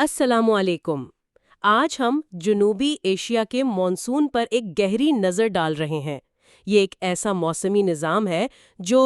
السلام علیکم۔ آج ہم جنوبی ایشیا کے مانسون پر ایک گہری نظر ڈال رہے ہیں۔ یہ ایک ایسا موسمی نظام ہے جو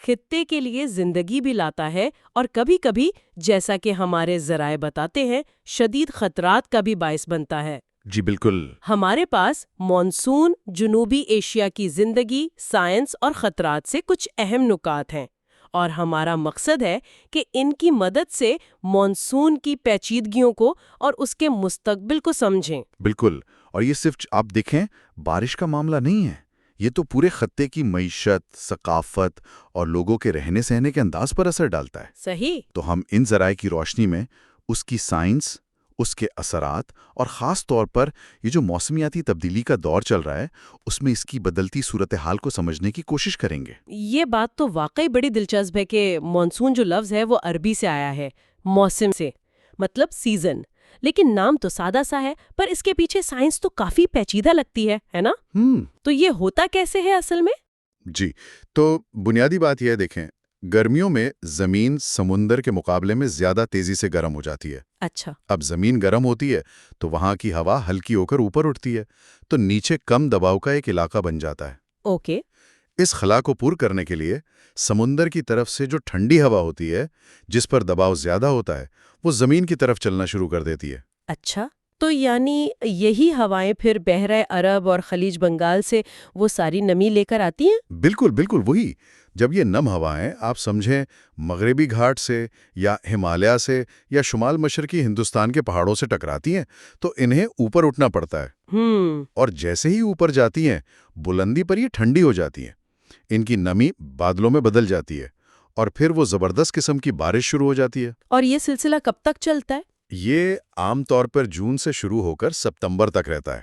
خطے کے لیے زندگی بھی لاتا ہے اور کبھی کبھی، جیسا کہ ہمارے ذرائع بتاتے ہیں، شدید خطرات کا بھی باعث بنتا ہے۔ جی بالکل۔ ہمارے پاس مانسون جنوبی ایشیا کی زندگی، سائنس اور خطرات سے کچھ اہم نکات ہیں، اور ہمارا مقصد ہے کہ ان کی مدد سے مانسون کی پیچیدگیوں کو اور اس کے مستقبل کو سمجھیں۔ بالکل، اور یہ صرف آپ دیکھیں بارش کا معاملہ نہیں ہے، یہ تو پورے خطے کی معیشت، ثقافت اور لوگوں کے رہنے سہنے کے انداز پر اثر ڈالتا ہے۔ صحیح۔ تو ہم ان ذرائع کی روشنی میں اس کی سائنس، اس کے اثرات اور خاص طور پر یہ جو موسمیاتی تبدیلی کا دور چل رہا ہے اس میں اس کی بدلتی صورتحال کو سمجھنے کی کوشش کریں گے۔ یہ بات تو واقعی بڑی دلچسپ ہے کہ مانسون جو لفظ ہے وہ عربی سے آیا ہے، موسم سے، مطلب سیزن۔ لیکن نام تو سادہ سا ہے، پر اس کے پیچھے سائنس تو کافی پیچیدہ لگتی ہے نا؟ تو یہ ہوتا کیسے ہے اصل میں؟ جی، تو بنیادی بات یہ دیکھیں، گرمیوں میں زمین سمندر کے مقابلے میں زیادہ تیزی سے گرم ہو جاتی ہے۔ اچھا۔ اب زمین گرم ہوتی ہے تو وہاں کی ہوا ہلکی ہو کر اوپر اٹھتی ہے، تو نیچے کم دباؤ کا ایک علاقہ بن جاتا ہے۔ اوکے۔ اس خلا کو پور کرنے کے لیے سمندر کی طرف سے جو ٹھنڈی ہوا ہوتی ہے، جس پر دباؤ زیادہ ہوتا ہے، وہ زمین کی طرف چلنا شروع کر دیتی ہے۔ اچھا، تو یعنی یہی ہوائیں پھر بحیرہ عرب اور خلیج بنگال سے وہ ساری نمی لے کر آتی ہیں؟ بالکل بالکل وہی۔ جب یہ نم ہوائیں آپ سمجھیں مغربی گھاٹ سے یا ہمالیہ سے یا شمال مشرقی ہندوستان کے پہاڑوں سے ٹکراتی ہیں تو انہیں اوپر اٹھنا پڑتا ہے۔ اور جیسے ہی اوپر جاتی ہیں بلندی پر یہ ٹھنڈی ہو جاتی ہیں، ان کی نمی بادلوں میں بدل جاتی ہے اور پھر وہ زبردست قسم کی بارش شروع ہو جاتی ہے۔ اور یہ سلسلہ کب تک چلتا ہے؟ یہ عام طور پر جون سے شروع ہو کر ستمبر تک رہتا ہے،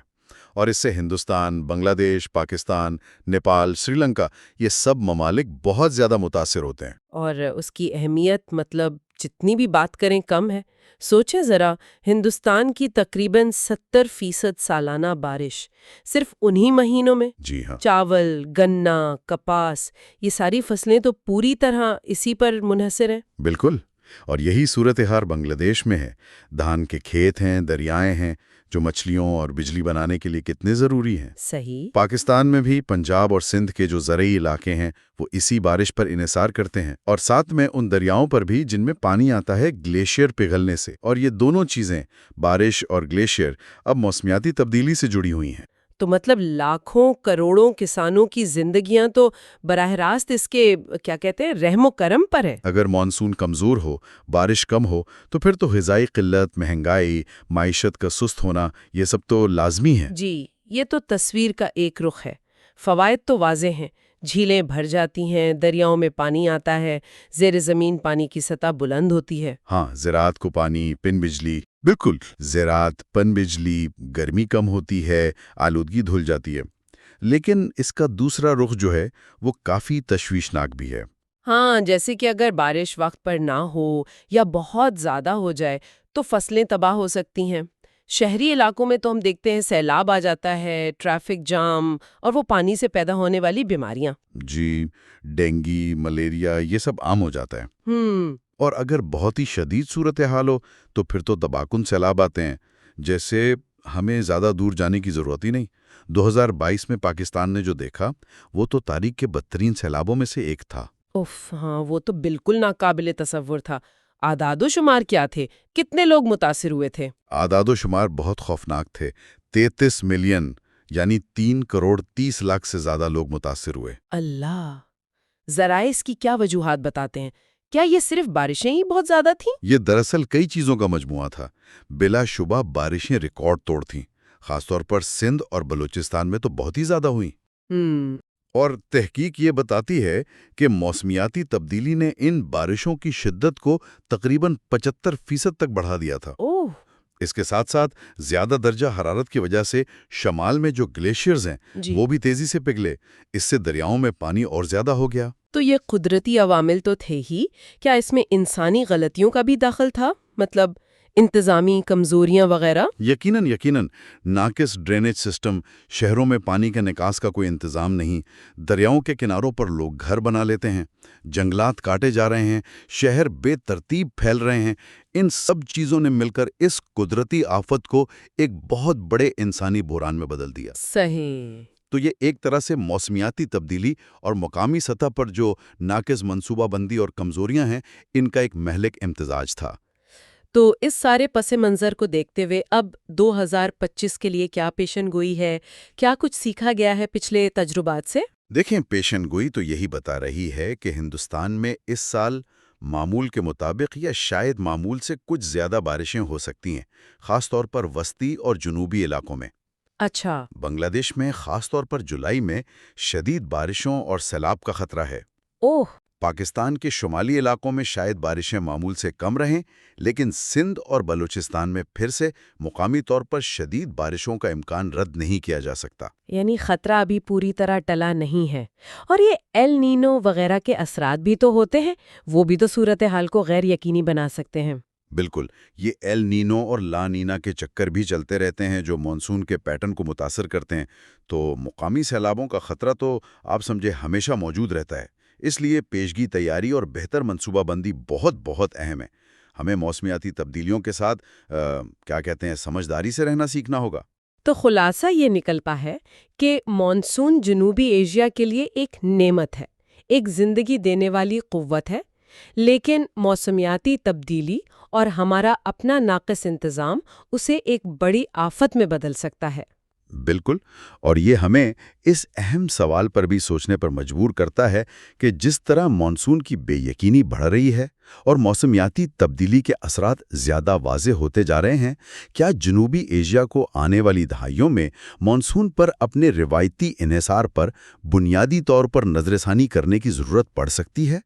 اور اس سے ہندوستان، بنگلہ دیش، پاکستان، نیپال، سری لنکا یہ سب ممالک بہت زیادہ متاثر ہوتے ہیں۔ اور اس کی اہمیت مطلب جتنی بھی بات کریں کم ہے۔ سوچیں ذرا، ہندوستان کی تقریباً 70% سالانہ بارش صرف انہی مہینوں میں۔ جی ہاں۔ چاول، گنا، کپاس، یہ ساری فصلیں تو پوری طرح اسی پر منحصر ہیں۔ بالکل، اور یہی صورتحال بنگلہ دیش میں ہے۔ دھان کے کھیت ہیں، دریائے ہیں جو مچھلیوں اور بجلی بنانے کے لیے کتنے ضروری ہیں۔ صحیح۔ پاکستان میں بھی پنجاب اور سندھ کے جو زرعی علاقے ہیں وہ اسی بارش پر انحصار کرتے ہیں، اور ساتھ میں ان دریاؤں پر بھی جن میں پانی آتا ہے گلیشیئر پگھلنے سے۔ اور یہ دونوں چیزیں، بارش اور گلیشیئر، اب موسمیاتی تبدیلی سے جڑی ہوئی ہیں۔ تو مطلب لاکھوں کروڑوں کسانوں کی زندگیاں تو براہ راست اس کے کیا کہتے ہیں رحم و کرم پر ہے۔ اگر مانسون کمزور ہو، بارش کم ہو، تو پھر تو غذائی قلت، مہنگائی، معیشت کا سست ہونا، یہ سب تو لازمی ہے۔ جی، یہ تو تصویر کا ایک رخ ہے۔ فوائد تو واضح ہیں، جھیلیں بھر جاتی ہیں، دریاؤں میں پانی آتا ہے، زیر زمین پانی کی سطح بلند ہوتی ہے۔ ہاں، زراعت کو پانی، پن بجلی، بالکل، زراعت، پن بجلی، گرمی کم ہوتی ہے، آلودگی دھل جاتی ہے۔ لیکن اس کا دوسرا رخ جو ہے وہ کافی تشویشناک بھی ہے۔ ہاں، جیسے کہ اگر بارش وقت پر نہ ہو یا بہت زیادہ ہو جائے تو فصلیں تباہ ہو سکتی ہیں۔ شہری علاقوں میں تو ہم دیکھتے ہیں سیلاب آ جاتا ہے، ٹریفک جام اور وہ پانی سے پیدا ہونے والی بیماریاں۔ جی، ڈینگی، ملیریا یہ سب عام ہو جاتا ہے۔ اور اگر بہت ہی شدید صورتحال ہو تو پھر تو تباکن سیلاب آتے ہیں، جیسے ہمیں زیادہ دور جانے کی ضرورت ہی نہیں۔ 2022 میں پاکستان نے جو دیکھا وہ تو تاریخ کے بدترین سیلابوں میں سے ایک تھا۔ ہاں، وہ تو بالکل ناقابل تصور تھا۔ اعداد و شمار کیا تھے؟ کتنے لوگ متاثر ہوئے تھے؟ اعداد و شمار بہت خوفناک تھے۔ 33 ملین یعنی 3 کروڑ 30 لاکھ سے زیادہ لوگ متاثر ہوئے۔ اللہ! ذرائع اس کی کیا وجوہات بتاتے ہیں؟ کیا یہ صرف بارشیں ہی بہت زیادہ تھیں؟ یہ دراصل کئی چیزوں کا مجموعہ تھا۔ بلا شبہ بارشیں ریکارڈ توڑ تھیں، خاص طور پر سندھ اور بلوچستان میں تو بہت ہی زیادہ ہوئیں۔ اور تحقیق یہ بتاتی ہے کہ موسمیاتی تبدیلی نے ان بارشوں کی شدت کو تقریباً 75% تک بڑھا دیا تھا۔ اس کے ساتھ ساتھ زیادہ درجہ حرارت کی وجہ سے شمال میں جو گلیشیئرز ہیں وہ بھی تیزی سے پگھلے، اس سے دریاؤں میں پانی اور زیادہ ہو گیا۔ تو یہ قدرتی عوامل تو تھے ہی، کیا اس میں انسانی غلطیوں کا بھی دخل تھا؟ مطلب انتظامی کمزوریاں وغیرہ؟ یقیناً ناقص ڈرینیج سسٹم، شہروں میں پانی کے نکاس کا کوئی انتظام نہیں، دریاؤں کے کناروں پر لوگ گھر بنا لیتے ہیں، جنگلات کاٹے جا رہے ہیں، شہر بے ترتیب پھیل رہے ہیں۔ ان سب چیزوں نے مل کر اس قدرتی آفت کو ایک بہت بڑے انسانی بحران میں بدل دیا۔ صحیح۔ تو یہ ایک طرح سے موسمیاتی تبدیلی اور مقامی سطح پر جو ناقص منصوبہ بندی اور کمزوریاں ہیں، ان کا ایک مہلک امتزاج تھا۔ تو اس سارے پس منظر کو دیکھتے ہوئے اب 2025 کے لیے کیا پیشن گوئی ہے؟ کیا کچھ سیکھا گیا ہے پچھلے تجربات سے؟ دیکھیں، پیشن گوئی تو یہی بتا رہی ہے کہ ہندوستان میں اس سال معمول کے مطابق یا شاید معمول سے کچھ زیادہ بارشیں ہو سکتی ہیں، خاص طور پر وسطی اور جنوبی علاقوں میں۔ اچھا۔ بنگلہ دیش میں خاص طور پر جولائی میں شدید بارشوں اور سیلاب کا خطرہ ہے۔ اوہ۔ پاکستان کے شمالی علاقوں میں شاید بارشیں معمول سے کم رہیں، لیکن سندھ اور بلوچستان میں پھر سے مقامی طور پر شدید بارشوں کا امکان رد نہیں کیا جا سکتا۔ یعنی خطرہ ابھی پوری طرح ٹلا نہیں ہے۔ اور یہ ایل نینو وغیرہ کے اثرات بھی تو ہوتے ہیں، وہ بھی تو صورتحال کو غیر یقینی بنا سکتے ہیں۔ بالکل، یہ ایل نینو اور لا نینا کے چکر بھی چلتے رہتے ہیں جو مانسون کے پیٹرن کو متاثر کرتے ہیں، تو مقامی سیلابوں کا خطرہ تو آپ سمجھے ہمیشہ موجود رہتا ہے۔ اس لیے پیشگی تیاری اور بہتر منصوبہ بندی بہت اہم ہے۔ ہمیں موسمیاتی تبدیلیوں کے ساتھ سمجھداری سے رہنا سیکھنا ہوگا۔ تو خلاصہ یہ نکلتا ہے کہ مانسون جنوبی ایشیا کے لیے ایک نعمت ہے، ایک زندگی دینے والی قوت ہے، لیکن موسمیاتی تبدیلی اور ہمارا اپنا ناقص انتظام اسے ایک بڑی آفت میں بدل سکتا ہے۔ بالکل، اور یہ ہمیں اس اہم سوال پر بھی سوچنے پر مجبور کرتا ہے کہ جس طرح مانسون کی بے یقینی بڑھ رہی ہے اور موسمیاتی تبدیلی کے اثرات زیادہ واضح ہوتے جا رہے ہیں، کیا جنوبی ایشیا کو آنے والی دہائیوں میں مانسون پر اپنے روایتی انحصار پر بنیادی طور پر نظر ثانی کرنے کی ضرورت پڑ سکتی ہے؟